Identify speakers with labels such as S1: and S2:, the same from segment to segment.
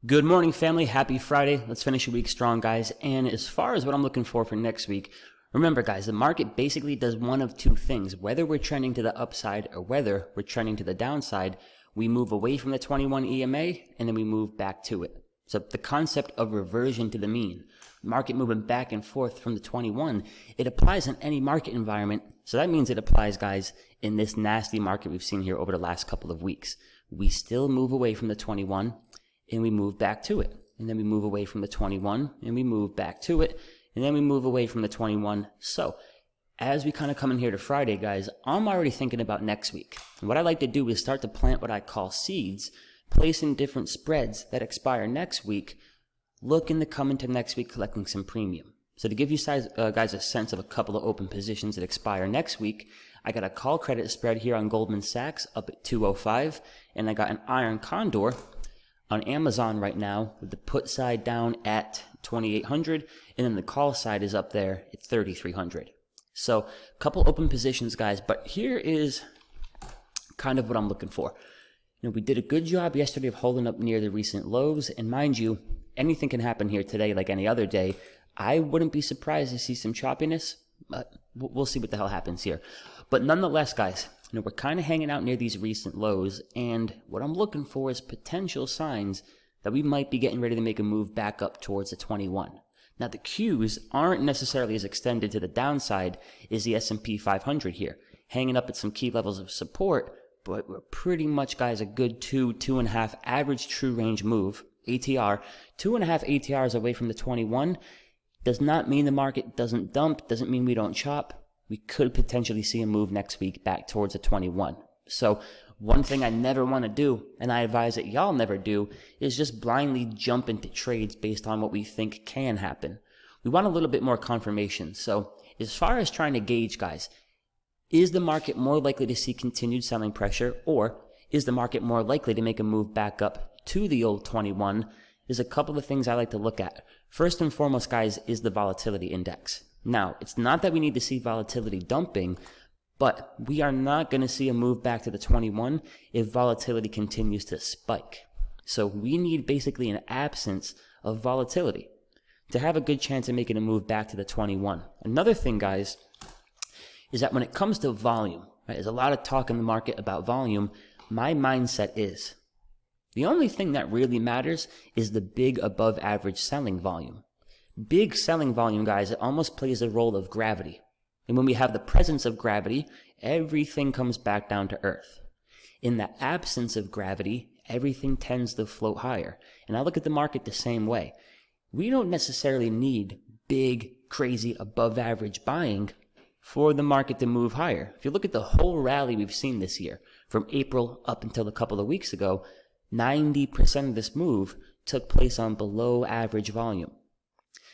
S1: Good morning, family. Happy Friday. Let's finish a week strong, guys. And as far as what I'm looking for next week, remember, guys, the market basically does one of two things. Whether we're trending to the upside or whether we're trending to the downside, we move away from the 21 EMA and then we move back to it. So the concept of reversion to the mean, market moving back and forth from the 21, it applies in any market environment. So that means it applies, guys, in this nasty market we've seen here over the last couple of weeks. We still move away from the 21 and we move back to it. And then we move away from the 21 and we move back to it. And then we move away from the 21. So as we kind of come in here to Friday, guys, I'm already thinking about next week. And what I like to do is start to plant what I call seeds, placing different spreads that expire next week, looking to come into next week collecting some premium. So to give you guys a sense of a couple of open positions that expire next week, I got a call credit spread here on Goldman Sachs up at 205, and I got an iron condor on Amazon right now with the put side down at 2,800, and then the call side is up there at 3,300. So a couple open positions, guys, but here is kind of what I'm looking for. We did a good job yesterday of holding up near the recent lows, and mind you, anything can happen here today like any other day. I wouldn't be surprised to see some choppiness, but we'll see what the hell happens here. But nonetheless, guys, we're kind of hanging out near these recent lows, and what I'm looking for is potential signs that we might be getting ready to make a move back up towards the 21. Now, the Qs aren't necessarily as extended to the downside as the S&P 500 here, hanging up at some key levels of support, but we're pretty much, guys, a good 2.5 average true range move, ATR, 2.5 ATRs away from the 21. Does not mean the market doesn't dump, doesn't mean we don't chop. We could potentially see a move next week back towards a 21. So one thing I never want to do, and I advise that y'all never do, is just blindly jump into trades based on what we think can happen. We want a little bit more confirmation. So as far as trying to gauge, guys, is the market more likely to see continued selling pressure, or is the market more likely to make a move back up to the old 21? There's a couple of things I like to look at. First and foremost, guys, is the volatility index. Now, it's not that we need to see volatility dumping, but we are not going to see a move back to the 21 if volatility continues to spike. So we need basically an absence of volatility to have a good chance of making a move back to the 21. Another thing, guys, is that when it comes to volume, right, there's a lot of talk in the market about volume. My mindset is the only thing that really matters is the big above average selling volume. Big selling volume, guys, it almost plays the role of gravity. And when we have the presence of gravity, everything comes back down to earth. In the absence of gravity, everything tends to float higher. And I look at the market the same way. We don't necessarily need big, crazy, above average buying for the market to move higher. If you look at the whole rally we've seen this year, from April up until a couple of weeks ago, 90% of this move took place on below average volume.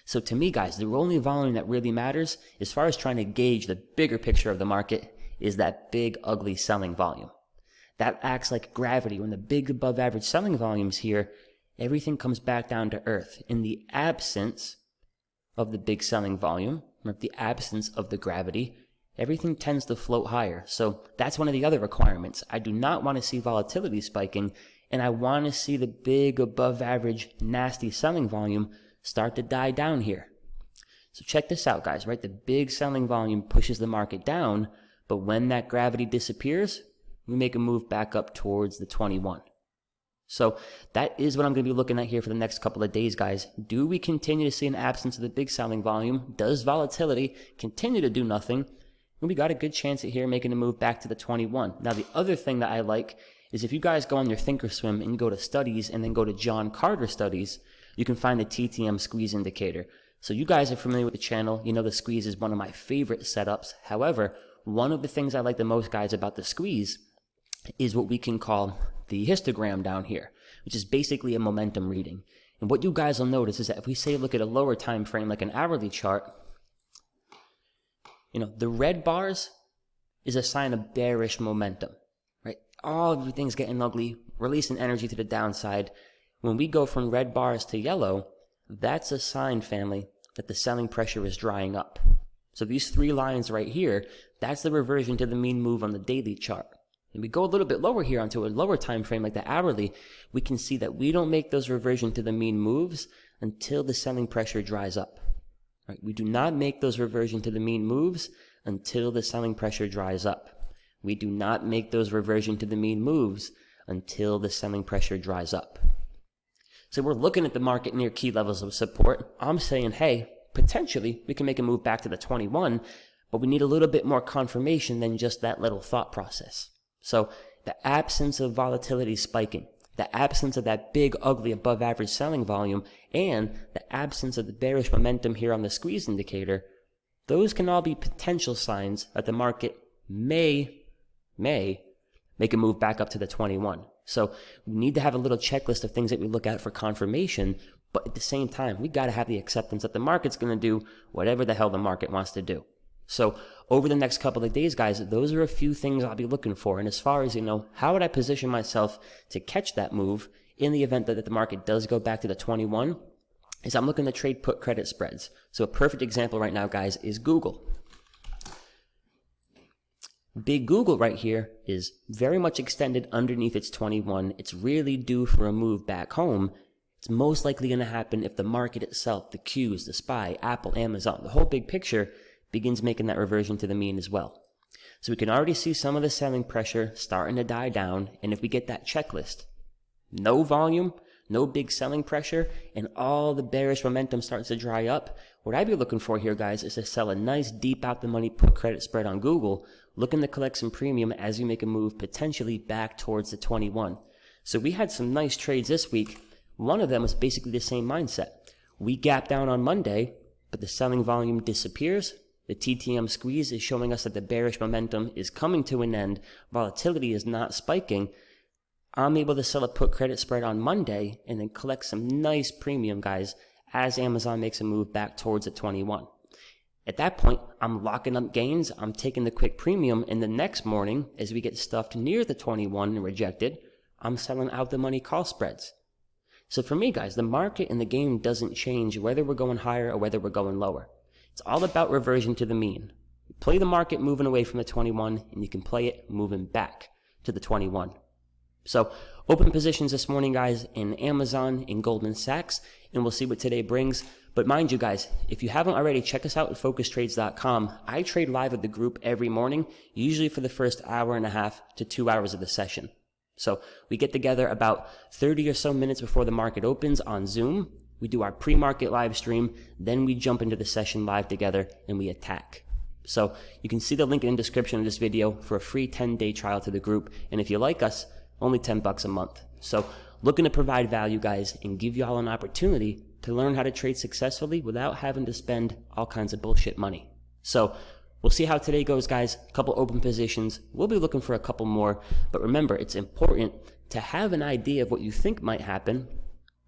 S1: So to me, guys, the only volume that really matters as far as trying to gauge the bigger picture of the market is that big, ugly selling volume. That acts like gravity. When the big above average selling volume's here, everything comes back down to earth. In the absence of the big selling volume, or the absence of the gravity, everything tends to float higher. So that's one of the other requirements. I do not want to see volatility spiking, and I want to see the big above average nasty selling volume start to die down here. So check this out, guys, right? The big selling volume pushes the market down, but when that gravity disappears, we make a move back up towards the 21. So that is what I'm going to be looking at here for the next couple of days, guys. Do we continue to see an absence of the big selling volume? Does volatility continue to do nothing? And we got a good chance at here making a move back to the 21. Now, the other thing that I like is if you guys go on your Thinkorswim and you go to studies and then go to John Carter studies, you can find the TTM squeeze indicator. So you guys are familiar with the channel. You know the squeeze is one of my favorite setups. However, one of the things I like the most, guys, about the squeeze is what we can call the histogram down here, which is basically a momentum reading. And what you guys will notice is that if we say look at a lower time frame like an hourly chart, the red bars is a sign of bearish momentum, right? Everything's getting ugly, releasing energy to the downside. When we go from red bars to yellow, that's a sign, family, that the selling pressure is drying up. So these three lines right here, that's the reversion to the mean move on the daily chart. and we go a little bit lower here onto a lower time frame like the hourly, we can see that we don't make those reversion to the mean moves until the selling pressure dries up. Right? We do not make those reversion to the mean moves until the selling pressure dries up. We do not make those reversion to the mean moves until the selling pressure dries up. So we're looking at the market near key levels of support. I'm saying, hey, potentially we can make a move back to the 21, but we need a little bit more confirmation than just that little thought process. So the absence of volatility spiking, the absence of that big, ugly, above average selling volume, and the absence of the bearish momentum here on the squeeze indicator, those can all be potential signs that the market may make a move back up to the 21. So we need to have a little checklist of things that we look at for confirmation, but at the same time, we got to have the acceptance that the market's going to do whatever the hell the market wants to do. So over the next couple of days, guys, those are a few things I'll be looking for. And as far as, how would I position myself to catch that move in the event that the market does go back to the 21, is I'm looking to trade put credit spreads. So a perfect example right now, guys, is Google. Big Google right here is very much extended underneath its 21. It's really due for a move back home. It's most likely going to happen if the market itself, the Qs, the SPY, Apple, Amazon, the whole big picture begins making that reversion to the mean as well. So we can already see some of the selling pressure starting to die down. And if we get that checklist, no volume, no big selling pressure, and all the bearish momentum starts to dry up, what I'd be looking for here, guys, is to sell a nice deep out the money put credit spread on Google, looking to collect some premium as we make a move potentially back towards the 21. So we had some nice trades this week. One of them was basically the same mindset. We gap down on Monday, but the selling volume disappears. The TTM squeeze is showing us that the bearish momentum is coming to an end. Volatility is not spiking. I'm able to sell a put credit spread on Monday and then collect some nice premium, guys, as Amazon makes a move back towards the 21. At that point, I'm locking up gains. I'm taking the quick premium. And the next morning, as we get stuffed near the 21 and rejected, I'm selling out the money call spreads. So for me, guys, the market and the game doesn't change whether we're going higher or whether we're going lower. It's all about reversion to the mean. You play the market moving away from the 21, and you can play it moving back to the 21. So open positions this morning, guys, in Amazon, in Goldman Sachs, and we'll see what today brings. But mind you, guys, if you haven't already, check us out at focustrades.com. I trade live with the group every morning, usually for the first hour and a half to 2 hours of the session. So we get together about 30 or so minutes before the market opens on Zoom. We do our pre-market live stream, then we jump into the session live together and we attack. So you can see the link in the description of this video for a free 10-day trial to the group. And if you like us, only $10 a month. So looking to provide value, guys, and give you all an opportunity to learn how to trade successfully without having to spend all kinds of bullshit money. So we'll see how today goes, guys. A couple open positions. We'll be looking for a couple more. But remember, it's important to have an idea of what you think might happen,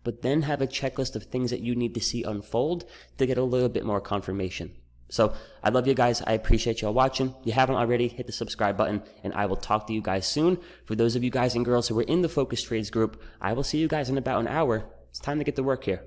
S1: but then have a checklist of things that you need to see unfold to get a little bit more confirmation. So I love you guys. I appreciate y'all watching. If you haven't already, hit the subscribe button, and I will talk to you guys soon. For those of you guys and girls who are in the Focus Trades group, I will see you guys in about an hour. It's time to get to work here.